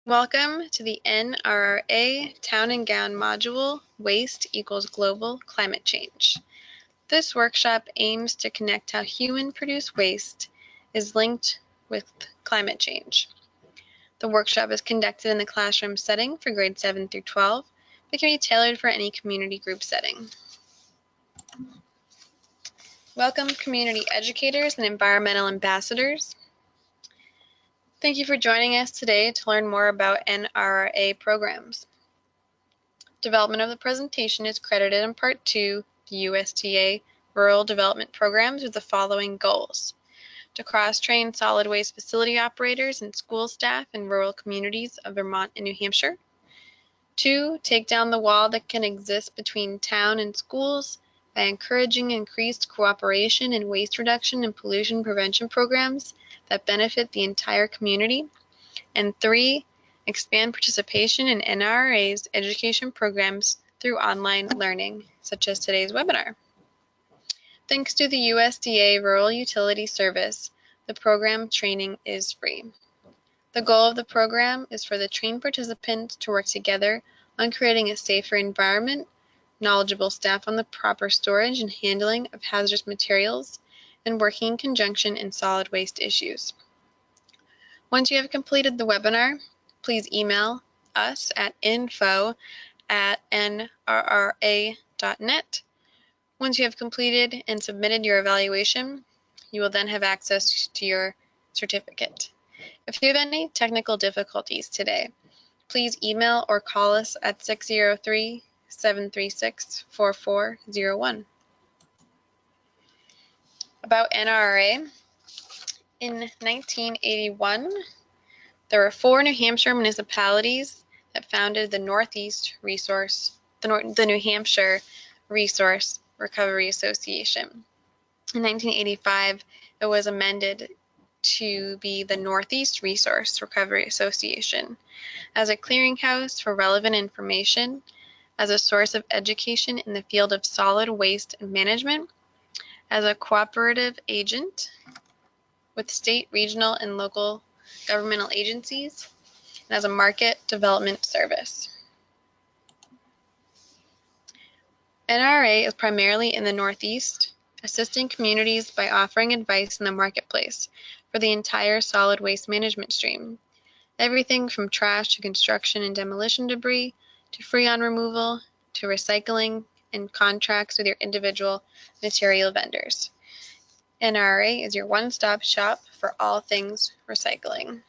Welcome to the NRA Town and Gown module, Waste equals Global Climate Change. This workshop aims to connect how human-produced waste is linked with climate change. The workshop is conducted in the classroom setting for grades 7 through 12, but can be tailored for any community group setting. Welcome community educators and environmental ambassadors. Thank you for joining us today to learn more about NRA programs. Development of the presentation is credited in Part 2, the USDA Rural Development Programs with the following goals: to cross-train solid waste facility operators and school staff in rural communities of Vermont and New Hampshire. 2, take down the wall that can exist between town and schools by encouraging increased cooperation in waste reduction and pollution prevention programs that benefit the entire community. And 3, expand participation in NRA's education programs through online learning, such as today's webinar. Thanks to the USDA Rural Utility Service, the program training is free. The goal of the program is for the trained participants to work together on creating a safer environment, knowledgeable staff on the proper storage and handling of hazardous materials, and working in conjunction in solid waste issues. Once you have completed the webinar, please email us at info@nrra.net. Once you have completed and submitted your evaluation, you will then have access to your certificate. If you have any technical difficulties today, please email or call us at 603-736-4401. About NRA. In 1981, there were 4 New Hampshire municipalities that founded the New Hampshire Resource Recovery Association. In 1985, it was amended to be the Northeast Resource Recovery Association as a clearinghouse for relevant information, as a source of education in the field of solid waste management, as a cooperative agent with state, regional, and local governmental agencies, and as a market development service. NRA is primarily in the Northeast, assisting communities by offering advice in the marketplace for the entire solid waste management stream. Everything from trash to construction and demolition debris, to freon removal, to recycling and contracts with your individual material vendors. NRA is your one-stop shop for all things recycling.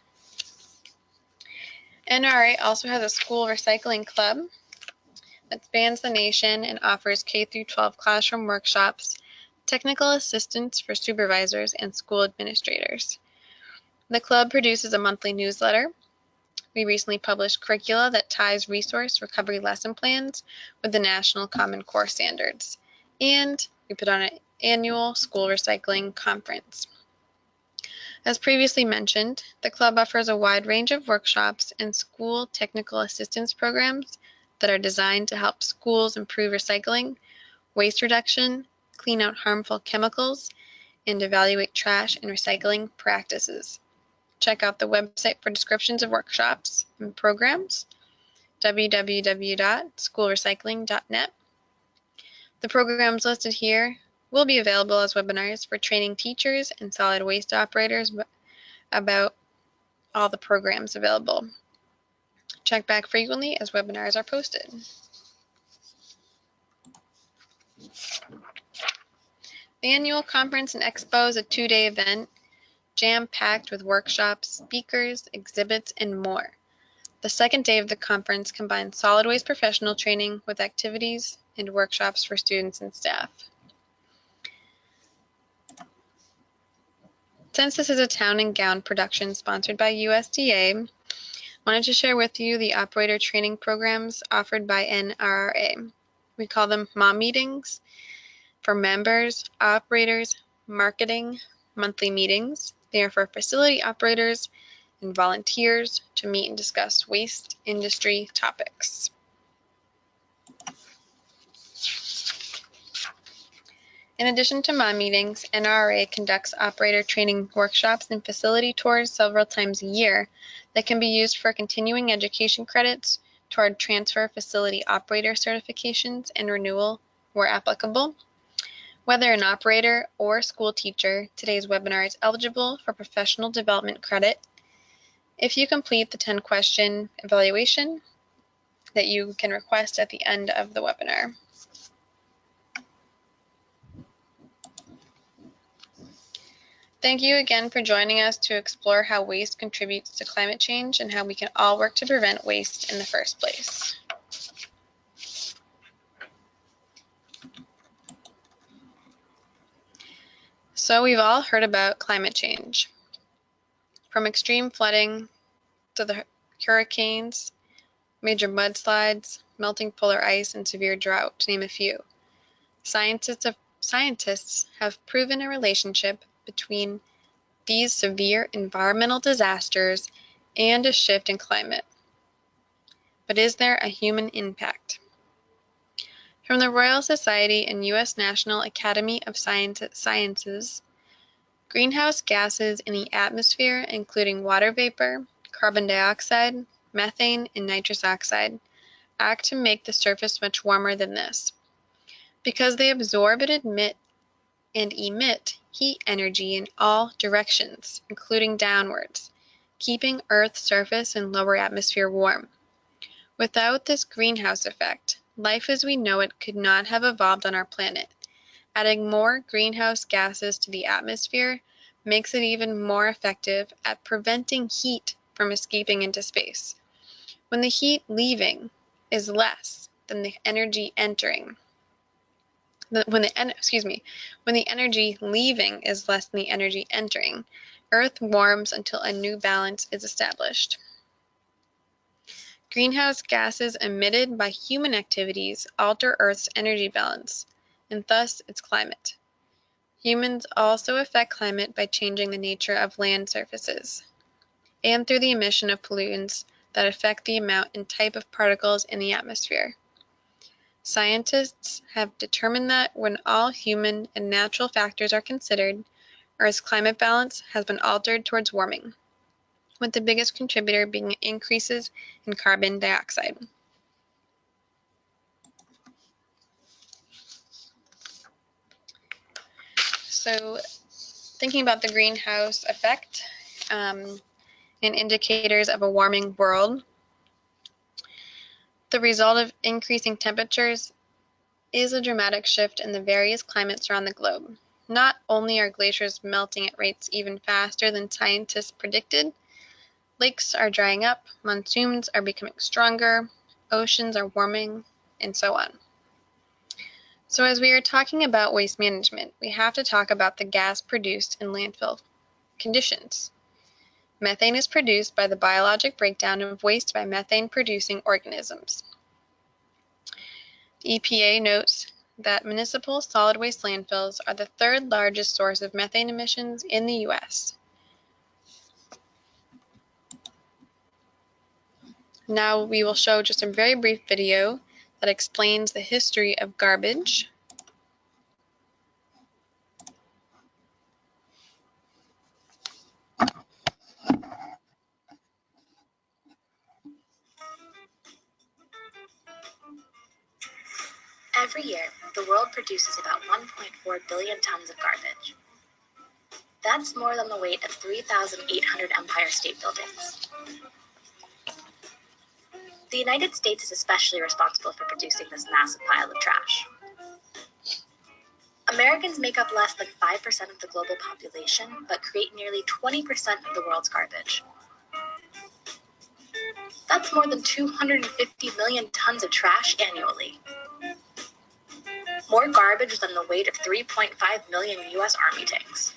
NRA also has a school recycling club that spans the nation and offers K-12 classroom workshops, technical assistance for supervisors and school administrators. The club produces a monthly newsletter. We recently published curricula that ties resource recovery lesson plans with the National Common Core standards. And we put on an annual school recycling conference. As previously mentioned, the club offers a wide range of workshops and school technical assistance programs that are designed to help schools improve recycling, waste reduction, clean out harmful chemicals, and evaluate trash and recycling practices. Check out the website for descriptions of workshops and programs, www.schoolrecycling.net. The programs listed here will be available as webinars for training teachers and solid waste operators about all the programs available. Check back frequently as webinars are posted. The annual conference and expo is a 2-day event, jam-packed with workshops, speakers, exhibits, and more. The second day of the conference combines solid waste professional training with activities and workshops for students and staff. Since this is a town and gown production sponsored by USDA, I wanted to share with you the operator training programs offered by NRA. We call them mom meetings for members, operators, marketing, monthly meetings. They are for facility operators and volunteers to meet and discuss waste industry topics. In addition to MOM meetings, NRA conducts operator training workshops and facility tours several times a year that can be used for continuing education credits toward transfer facility operator certifications and renewal where applicable. Whether an operator or school teacher, today's webinar is eligible for professional development credit if you complete the 10-question evaluation that you can request at the end of the webinar. Thank you again for joining us to explore how waste contributes to climate change and how we can all work to prevent waste in the first place. So we've all heard about climate change. From extreme flooding to the hurricanes, major mudslides, melting polar ice, and severe drought, to name a few. Scientists have proven a relationship between these severe environmental disasters and a shift in climate. But is there a human impact? From the Royal Society and U.S. National Academy of Sciences, greenhouse gases in the atmosphere, including water vapor, carbon dioxide, methane, and nitrous oxide, act to make the surface much warmer than this. Because they absorb and emit heat energy in all directions, including downwards, keeping Earth's surface and lower atmosphere warm. Without this greenhouse effect, life as we know it could not have evolved on our planet. Adding more greenhouse gases to the atmosphere makes it even more effective at preventing heat from escaping into space. When the heat leaving is less than the energy entering, when the energy leaving is less than the energy entering, Earth warms until a new balance is established. Greenhouse gases emitted by human activities alter Earth's energy balance, and thus its climate. Humans also affect climate by changing the nature of land surfaces, and through the emission of pollutants that affect the amount and type of particles in the atmosphere. Scientists have determined that when all human and natural factors are considered, Earth's climate balance has been altered towards warming, with the biggest contributor being increases in carbon dioxide. So, thinking about the greenhouse effect and indicators of a warming world, the result of increasing temperatures is a dramatic shift in the various climates around the globe. Not only are glaciers melting at rates even faster than scientists predicted, lakes are drying up, monsoons are becoming stronger, oceans are warming, and so on. So as we are talking about waste management, we have to talk about the gas produced in landfill conditions. Methane is produced by the biologic breakdown of waste by methane-producing organisms. The EPA notes that municipal solid waste landfills are the third largest source of methane emissions in the U.S. Now we will show just a very brief video that explains the history of garbage. Every year, the world produces about 1.4 billion tons of garbage. That's more than the weight of 3,800 Empire State Buildings. The United States is especially responsible for producing this massive pile of trash. Americans make up less than 5% of the global population, but create nearly 20% of the world's garbage. That's more than 250 million tons of trash annually. More garbage than the weight of 3.5 million US Army tanks.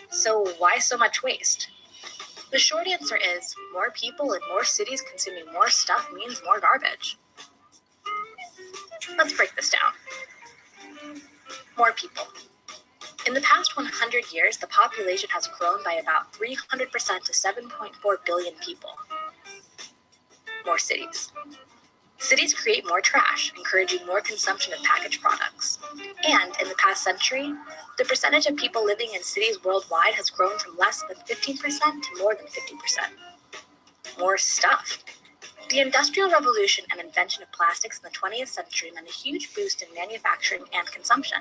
So why so much waste? The short answer is more people in more cities consuming more stuff means more garbage. Let's break this down. More people. In the past 100 years, the population has grown by about 300% to 7.4 billion people. More cities. Cities create more trash, encouraging more consumption of packaged products. And in the past century, the percentage of people living in cities worldwide has grown from less than 15% to more than 50%. More stuff. The Industrial Revolution and invention of plastics in the 20th century meant a huge boost in manufacturing and consumption.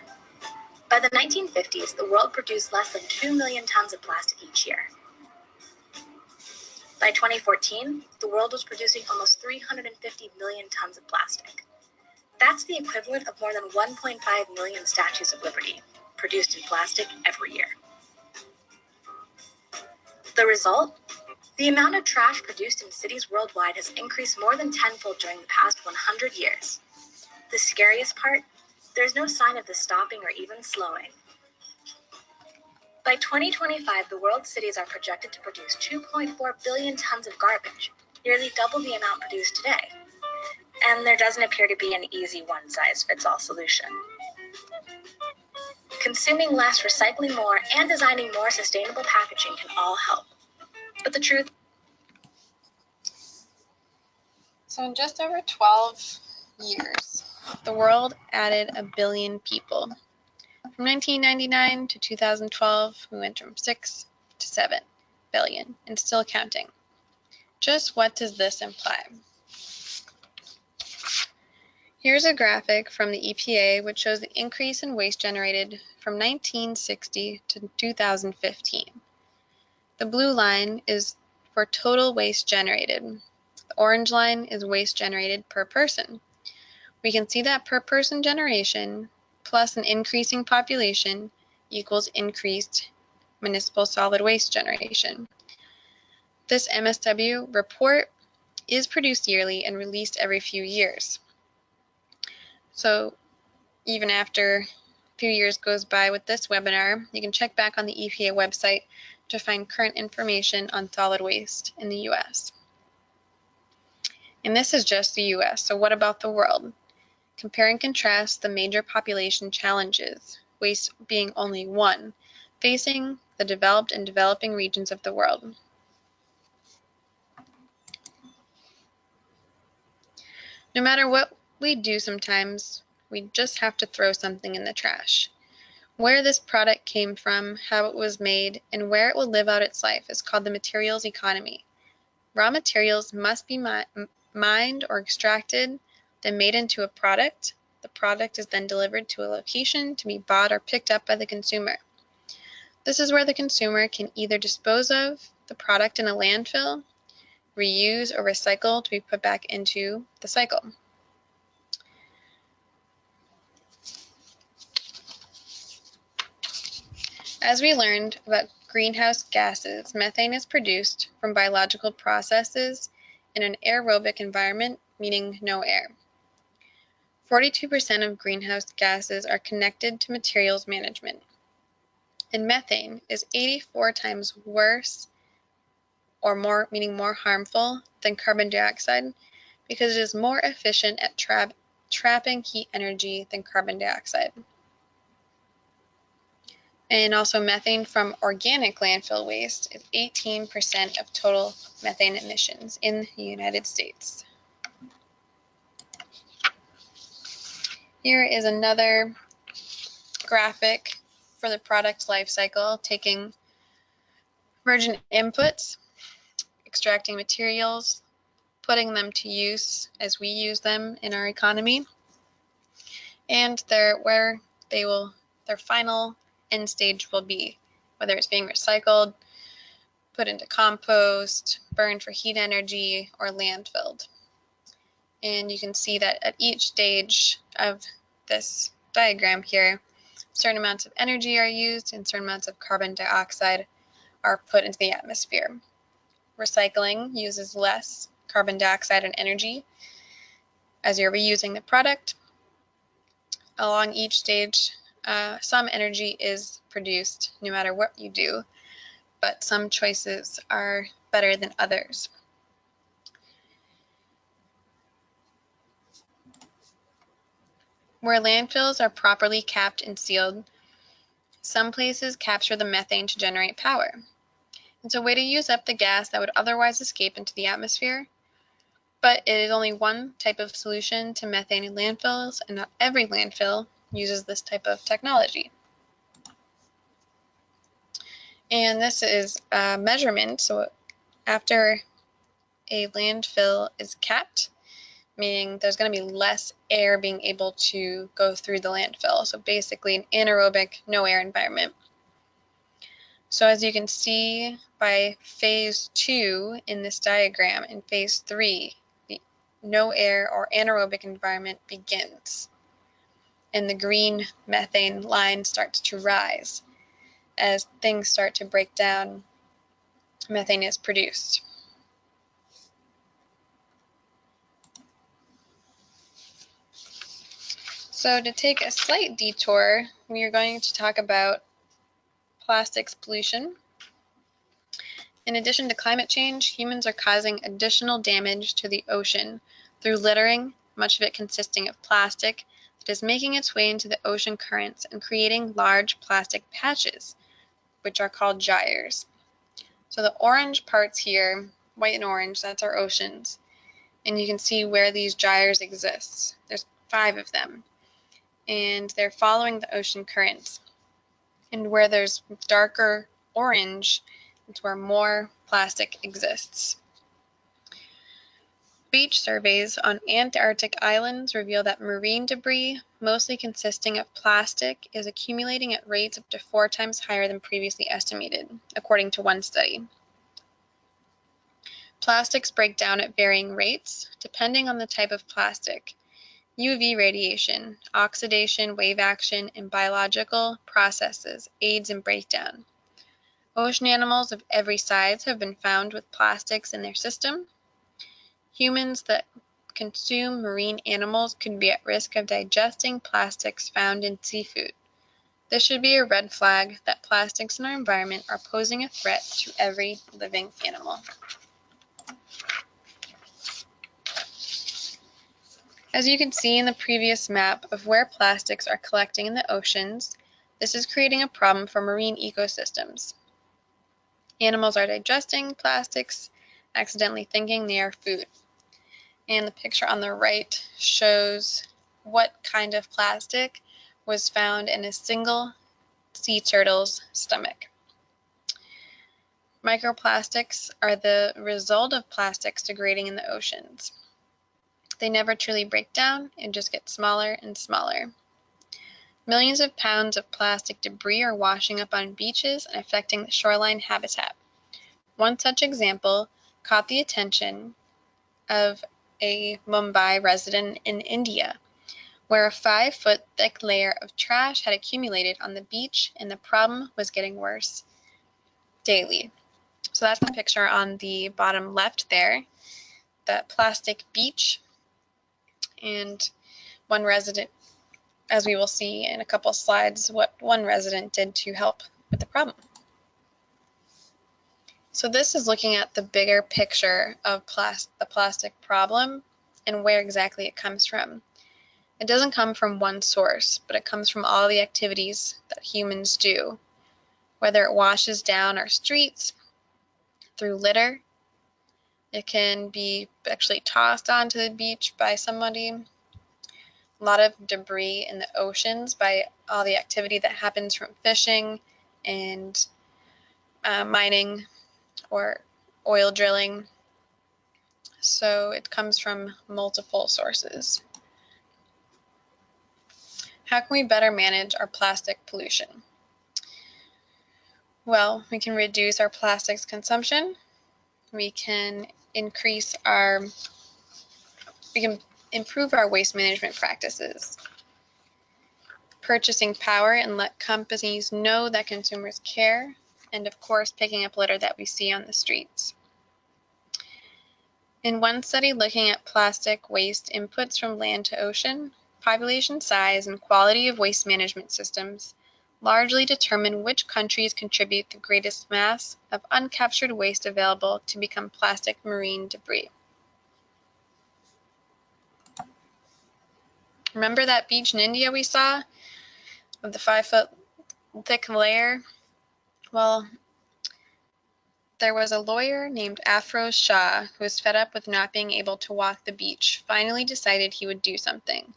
By the 1950s, the world produced less than 2 million tons of plastic each year. By 2014, the world was producing almost 350 million tons of plastic. That's the equivalent of more than 1.5 million statues of liberty, produced in plastic every year. The result? The amount of trash produced in cities worldwide has increased more than tenfold during the past 100 years. The scariest part? There's no sign of this stopping or even slowing. By 2025, the world's cities are projected to produce 2.4 billion tons of garbage, nearly double the amount produced today. And there doesn't appear to be an easy one-size-fits-all solution. Consuming less, recycling more, and designing more sustainable packaging can all help. But the truth... So in just over 12 years, the world added 1 billion people. From 1999 to 2012, we went from 6 to 7 billion, and still counting. Just what does this imply? Here's a graphic from the EPA which shows the increase in waste generated from 1960 to 2015. The blue line is for total waste generated. The orange line is waste generated per person. We can see that per person generation plus an increasing population equals increased municipal solid waste generation. This MSW report is produced yearly and released every few years. So even after a few years goes by with this webinar, you can check back on the EPA website to find current information on solid waste in the US. And this is just the US, so what about the world? Compare and contrast the major population challenges, waste being only one, facing the developed and developing regions of the world. No matter what we do sometimes, we just have to throw something in the trash. Where this product came from, how it was made, and where it will live out its life is called the materials economy. Raw materials must be mined or extracted, then made into a product. The product is then delivered to a location to be bought or picked up by the consumer. This is where the consumer can either dispose of the product in a landfill, reuse, or recycle to be put back into the cycle. As we learned about greenhouse gases, methane is produced from biological processes in an aerobic environment, meaning no air. 42% of greenhouse gases are connected to materials management. And methane is 84 times worse or more, meaning more harmful than carbon dioxide because it is more efficient at trapping heat energy than carbon dioxide. And also methane from organic landfill waste is 18% of total methane emissions in the United States. Here is another graphic for the product life cycle, taking virgin inputs, extracting materials, putting them to use as we use them in our economy, and their final end stage will be, whether it's being recycled, put into compost, burned for heat energy, or landfilled. And you can see that at each stage of this diagram here, certain amounts of energy are used and certain amounts of carbon dioxide are put into the atmosphere. Recycling uses less carbon dioxide and energy as you're reusing the product. Along each stage, some energy is produced no matter what you do, but some choices are better than others. Where landfills are properly capped and sealed, some places capture the methane to generate power. It's a way to use up the gas that would otherwise escape into the atmosphere, but it is only one type of solution to methane in landfills, and not every landfill uses this type of technology. And this is a measurement. So after a landfill is capped, meaning there's going to be less air being able to go through the landfill. So basically an anaerobic, no air environment. So as you can see by phase 2 in this diagram, in phase 3, the no air or anaerobic environment begins. And the green methane line starts to rise. As things start to break down, methane is produced. So to take a slight detour, we are going to talk about plastics pollution. In addition to climate change, humans are causing additional damage to the ocean through littering, much of it consisting of plastic, that is making its way into the ocean currents and creating large plastic patches, which are called gyres. So the orange parts here, white and orange, that's our oceans. And you can see where these gyres exist. There's 5 of them. And they're following the ocean currents. And where there's darker orange, it's where more plastic exists. Beach surveys on Antarctic islands reveal that marine debris, mostly consisting of plastic, is accumulating at rates up to 4 times higher than previously estimated, according to one study. Plastics break down at varying rates, depending on the type of plastic. UV radiation, oxidation, wave action, and biological processes aids in breakdown. Ocean animals of every size have been found with plastics in their system. Humans that consume marine animals could be at risk of digesting plastics found in seafood. This should be a red flag that plastics in our environment are posing a threat to every living animal. As you can see in the previous map of where plastics are collecting in the oceans, this is creating a problem for marine ecosystems. Animals are digesting plastics, accidentally thinking they are food. And the picture on the right shows what kind of plastic was found in a single sea turtle's stomach. Microplastics are the result of plastics degrading in the oceans. They never truly break down and just get smaller and smaller. Millions of pounds of plastic debris are washing up on beaches and affecting the shoreline habitat. One such example caught the attention of a Mumbai resident in India, where a 5-foot thick layer of trash had accumulated on the beach, and the problem was getting worse daily. So that's the picture on the bottom left there, the plastic beach. And one resident, as we will see in a couple slides, what one resident did to help with the problem. So this is looking at the bigger picture of the plastic problem and where exactly it comes from. It doesn't come from one source, but it comes from all the activities that humans do, whether it washes down our streets through litter. It can be actually tossed onto the beach by somebody. A lot of debris in the oceans by all the activity that happens from fishing and mining or oil drilling. So it comes from multiple sources. How can we better manage our plastic pollution? Well, we can reduce our plastics consumption. We can improve our waste management practices. Purchasing power and let companies know that consumers care, and of course, picking up litter that we see on the streets. In one study looking at plastic waste inputs from land to ocean, population size and quality of waste management systems largely determine which countries contribute the greatest mass of uncaptured waste available to become plastic marine debris. Remember that beach in India we saw with the 5-foot thick layer? Well, There was a lawyer named Afroz Shah who was fed up with not being able to walk the beach, finally decided he would do something.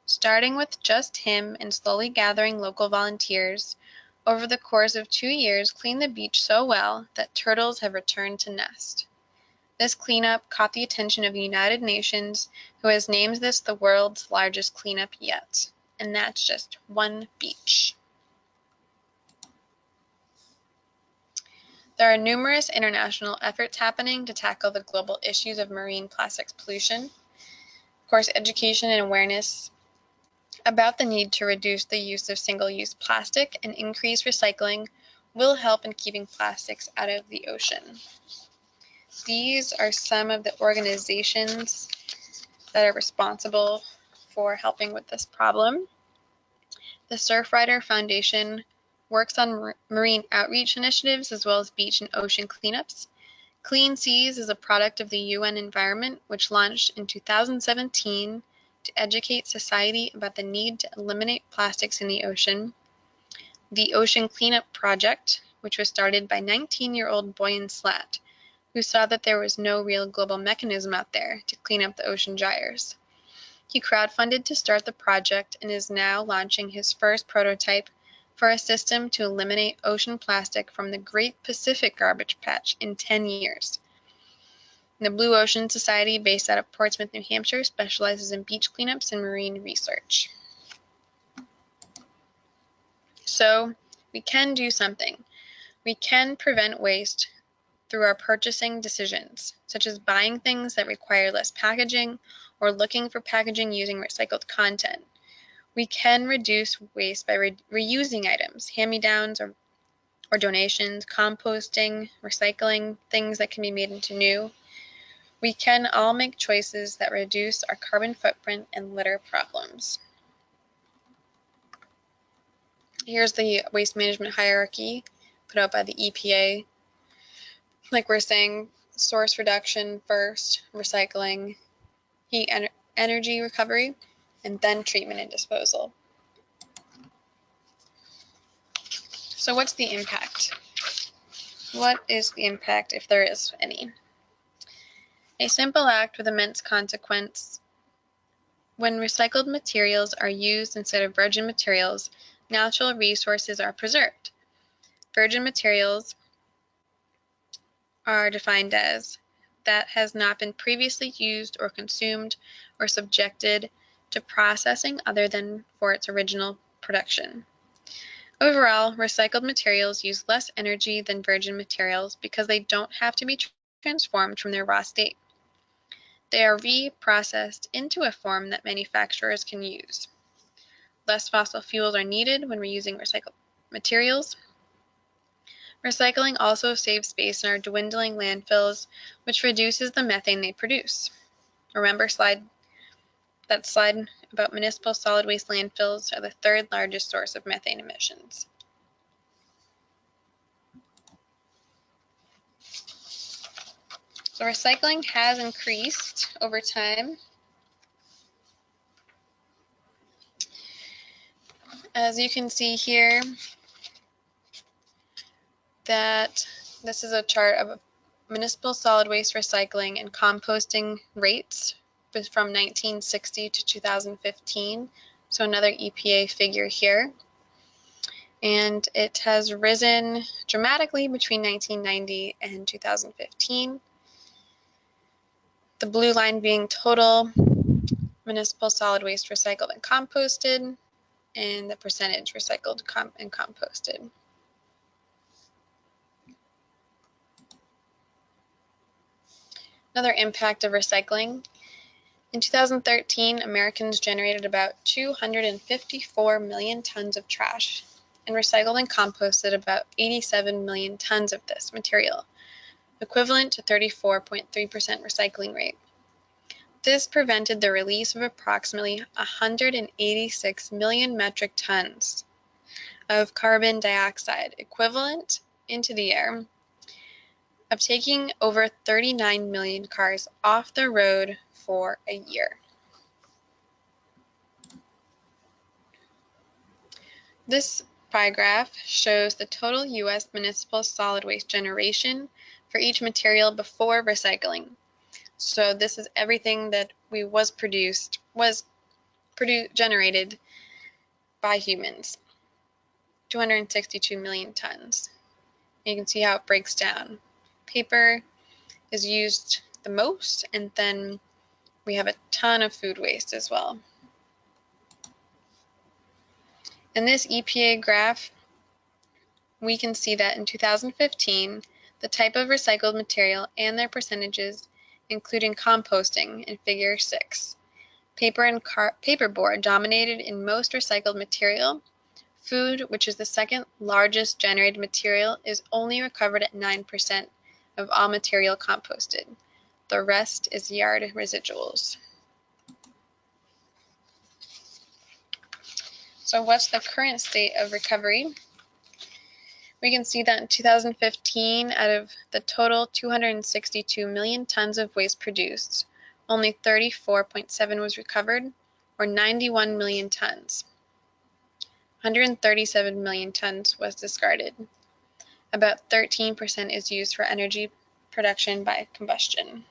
Starting with just him and slowly gathering local volunteers, over the course of 2 years cleaned the beach so well that turtles have returned to nest. This cleanup caught the attention of the United Nations, who has named this the world's largest cleanup yet. And that's just one beach. There are numerous international efforts happening to tackle the global issues of marine plastics pollution. Of course, education and awareness about the need to reduce the use of single-use plastic and increase recycling will help in keeping plastics out of the ocean. These are some of the organizations that are responsible for helping with this problem. The Surfrider Foundation works on marine outreach initiatives as well as beach and ocean cleanups. Clean Seas is a product of the UN Environment, which launched in 2017 to educate society about the need to eliminate plastics in the ocean. The Ocean Cleanup Project, which was started by 19-year-old Boyan Slat, who saw that there was no real global mechanism out there to clean up the ocean gyres. He crowdfunded to start the project and is now launching his first prototype for a system to eliminate ocean plastic from the Great Pacific Garbage Patch in 10 years. The Blue Ocean Society, based out of Portsmouth, New Hampshire, specializes in beach cleanups and marine research. So, we can do something. We can prevent waste through our purchasing decisions, such as buying things that require less packaging or looking for packaging using recycled content. We can reduce waste by reusing items, hand-me-downs or donations, composting, recycling things that can be made into new. We can all make choices that reduce our carbon footprint and litter problems. Here's the waste management hierarchy put out by the EPA. Like we're saying, source reduction first, recycling, heat energy recovery, and then treatment and disposal. So what's the impact? What is the impact, if there is any? A simple act with immense consequence. When recycled materials are used instead of virgin materials, natural resources are preserved. Virgin materials are defined as that has not been previously used or consumed or subjected to processing other than for its original production. Overall, recycled materials use less energy than virgin materials because they don't have to be transformed from their raw state. They are reprocessed into a form that manufacturers can use. Less fossil fuels are needed when reusing recycled materials. Recycling also saves space in our dwindling landfills, which reduces the methane they produce. Remember that slide about municipal solid waste landfills are the third largest source of methane emissions. So recycling has increased over time. As you can see here, that this is a chart of municipal solid waste recycling and composting rates from 1960 to 2015. So another EPA figure here. And it has risen dramatically between 1990 and 2015. The blue line being total municipal solid waste recycled and composted, and the percentage recycled and composted. Another impact of recycling. In 2013, Americans generated about 254 million tons of trash and recycled and composted about 87 million tons of this material, equivalent to 34.3% recycling rate. This prevented the release of approximately 186 million metric tons of carbon dioxide equivalent into the air, of taking over 39 million cars off the road for a year. This pie graph shows the total U.S. municipal solid waste generation for each material before recycling. So this is everything that was generated by humans, 262 million tons. You can see how it breaks down. Paper is used the most, and then we have a ton of food waste as well. In this EPA graph, we can see that in 2015, the type of recycled material and their percentages, including composting in Figure 6. Paper and paperboard dominated in most recycled material. Food, which is the second largest generated material, is only recovered at 9% of all material composted. The rest is yard residuals. So what's the current state of recovery? We can see that in 2015, out of the total 262 million tons of waste produced, only 34.7 was recovered, or 91 million tons. 137 million tons was discarded. About 13% is used for energy production by combustion.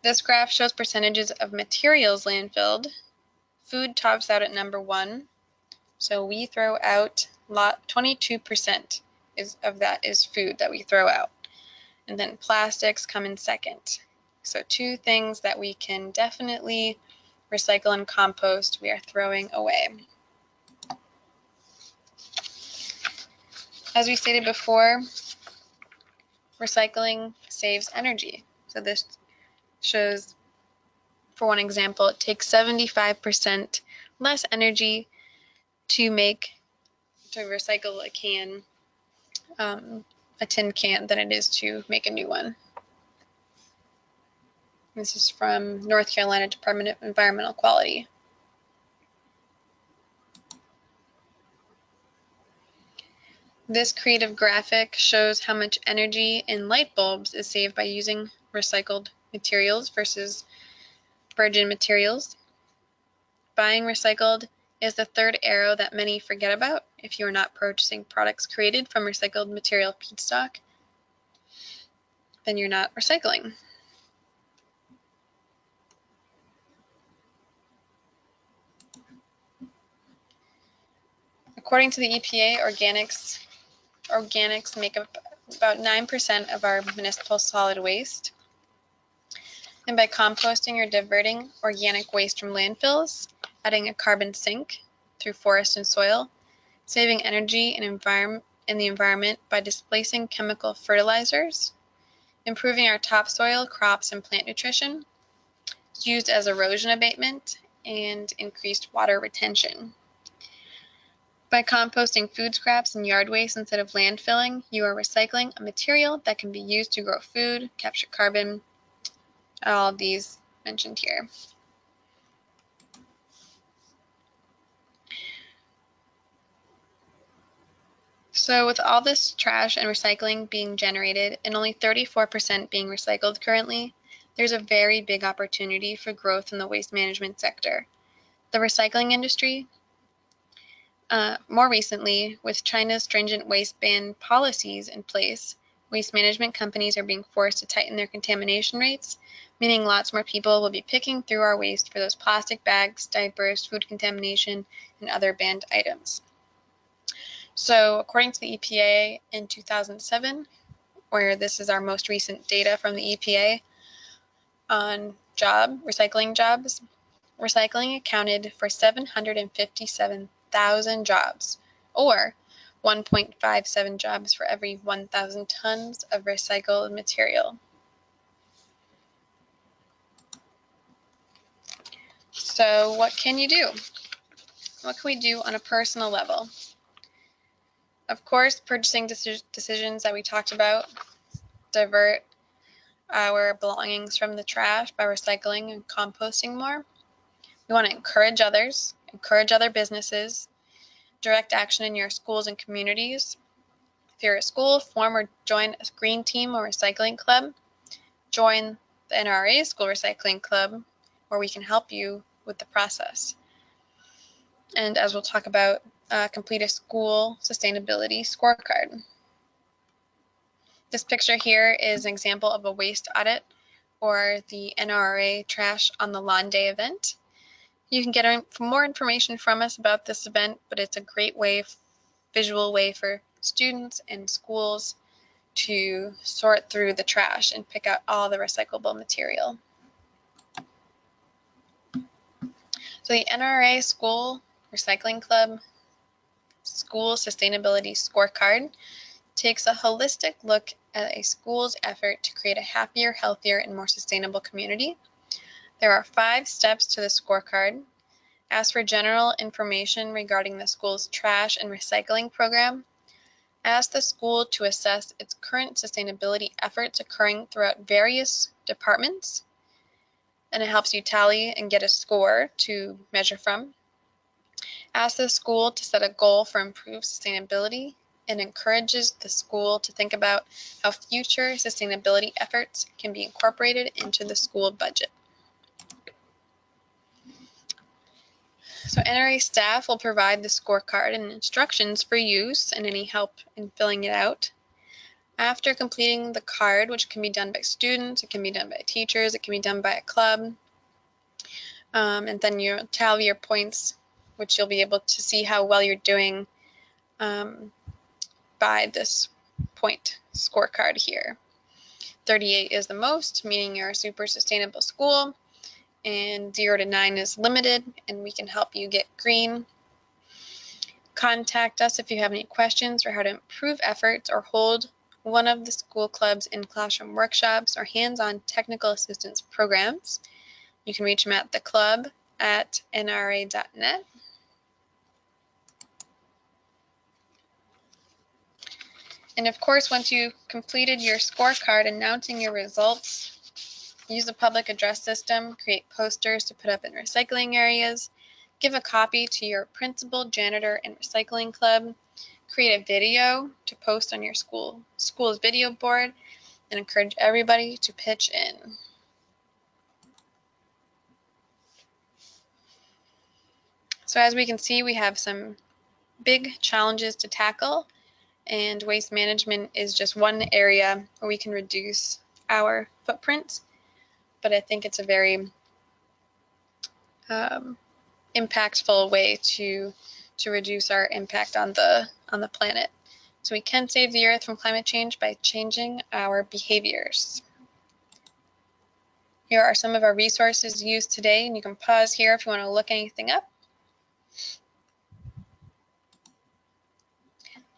This graph shows percentages of materials landfilled. Food tops out at number 1. So we throw out 22% of that is food that we throw out. And then plastics come in second. So two things that we can definitely recycle and compost, we are throwing away. As we stated before, recycling saves energy. So this shows, for one example, it takes 75% less energy to recycle a tin can than it is to make a new one. This is from North Carolina Department of Environmental Quality. This creative graphic shows how much energy in light bulbs is saved by using recycled materials versus virgin materials. Buying recycled is the third arrow that many forget about if you are not purchasing products created from recycled material feedstock. Then you're not recycling. According to the EPA, organics make up about 9% of our municipal solid waste. And by composting or diverting organic waste from landfills, adding a carbon sink through forest and soil, saving energy in the environment by displacing chemical fertilizers, improving our topsoil, crops, and plant nutrition, it's used as erosion abatement, and increased water retention. By composting food scraps and yard waste instead of landfilling, you are recycling a material that can be used to grow food, capture carbon, all of these mentioned here. So with all this trash and recycling being generated and only 34% being recycled currently, there's a very big opportunity for growth in the waste management sector. The recycling industry, more recently, with China's stringent waste ban policies in place, waste management companies are being forced to tighten their contamination rates, meaning lots more people will be picking through our waste for those plastic bags, diapers, food contamination, and other banned items. So according to the EPA in 2007, where this is our most recent data from the EPA on recycling jobs, recycling accounted for 757,000 jobs, or 1.57 jobs for every 1,000 tons of recycled material. So what can you do? What can we do on a personal level? Of course, purchasing decisions that we talked about, divert our belongings from the trash by recycling and composting more. We want to encourage others, encourage other businesses, direct action in your schools and communities. If you're a school, form or join a green team or recycling club. Join the NRA School Recycling Club, where we can help you with the process. and as we'll talk about, complete a school sustainability scorecard. This picture here is an example of a waste audit or the NRA Trash on the Lawn Day event. You can get more information from us about this event, but it's a great visual way for students and schools to sort through the trash and pick out all the recyclable material. So the NRA School Recycling Club School Sustainability Scorecard takes a holistic look at a school's effort to create a happier, healthier, and more sustainable community. There are 5 steps to the scorecard. Ask for general information regarding the school's trash and recycling program. Ask the school to assess its current sustainability efforts occurring throughout various departments, and it helps you tally and get a score to measure from. Ask the school to set a goal for improved sustainability and encourages the school to think about how future sustainability efforts can be incorporated into the school budget. So NRA staff will provide the scorecard and instructions for use and any help in filling it out. After completing the card, which can be done by students, it can be done by teachers, it can be done by a club, and then you tally your points, which you'll be able to see how well you're doing by this point scorecard here. 38 is the most, meaning you're a super sustainable school, and 0 to 9 is limited, and we can help you get green. Contact us if you have any questions for how to improve efforts or hold one of the school clubs in classroom workshops or hands-on technical assistance programs. You can reach them at theclub@nra.net. And of course, once you've completed your scorecard announcing your results, use the public address system, create posters to put up in recycling areas, give a copy to your principal, janitor, and recycling club, create a video to post on your school's video board, and encourage everybody to pitch in. So as we can see, we have some big challenges to tackle, and waste management is just one area where we can reduce our footprint, but I think it's a very impactful way to reduce our impact on the planet. So we can save the earth from climate change by changing our behaviors. Here are some of our resources used today, and you can pause here if you want to look anything up.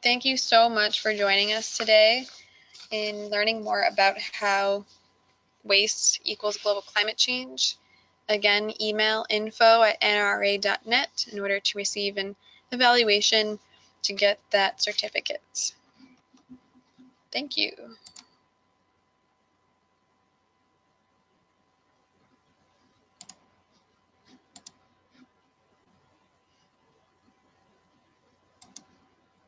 Thank you so much for joining us today in learning more about how waste equals global climate change. Again, email info@nra.net in order to receive an evaluation to get that certificate. Thank you.